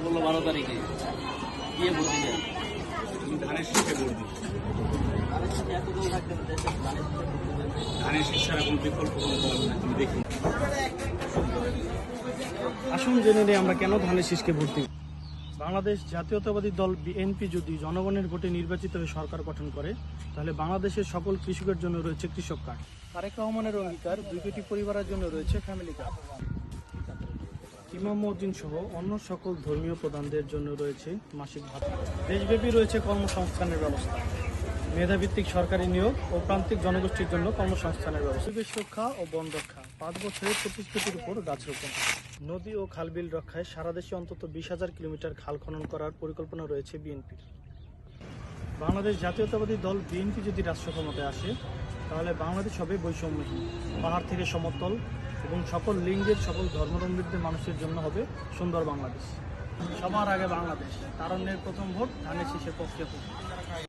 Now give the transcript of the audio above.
বললো 12 তারিখে গিয়ে ভোট দিলেন। ধানের শীষে ভোট দিই। ধানের শীষ ছাড়া কোনো বিকল্প কোনো দল না, তুমি দেখি। আসুন জেনে নিই আমরা কেন ধানের শীষকে ভোট দিই। বাংলাদেশ জাতীয়তাবাদী দল বিএনপি যদি জনগণের ভোটে নির্বাচিত হয়ে সরকার গঠন করে, তাহলে বাংলাদেশের সকল কৃষকের জন্য রয়েছে কৃষক কার্ড। তারেক রহমানের অঙ্গীকার 2 কোটি পরিবারের জন্য রয়েছে ফ্যামিলি কার্ড। ইমাম মসজিদ সহ অন্য সকল ধর্মীয় প্রধানদের জন্য রয়েছে মাসিক ভাতা। দেশব্যাপী রয়েছে কর্মসংস্থানের ব্যবস্থা। মেধাভিত্তিক সরকারি নিয়োগ ও প্রান্তিক জনগোষ্ঠীর জন্য কর্মসংস্থানের ব্যবস্থা। পরিবেশ রক্ষা ও বন রক্ষা, 5 বছরে 25 কোটির উপর গাছ রোপণ। নদী ও খালবিল রক্ষায় সারা দেশে অন্তত 20,000 কিলোমিটার খাল খনন করার পরিকল্পনা রয়েছে বিএনপির। বাংলাদেশ জাতীয়তাবাদী দল বিএনপি যদি রাষ্ট্র ক্ষমতায় আসে, তাহলে বাংলাদেশ হবে বৈষম্যহীন, পাহাড় থেকে সমতল এবং সকল লিঙ্গের সকল ধর্মাবলম্বীদের মানুষের জন্য হবে সুন্দর বাংলাদেশ। সবার আগে বাংলাদেশ, তারুণ্যের প্রথম ভোট ধানের শীষের পক্ষে হোক।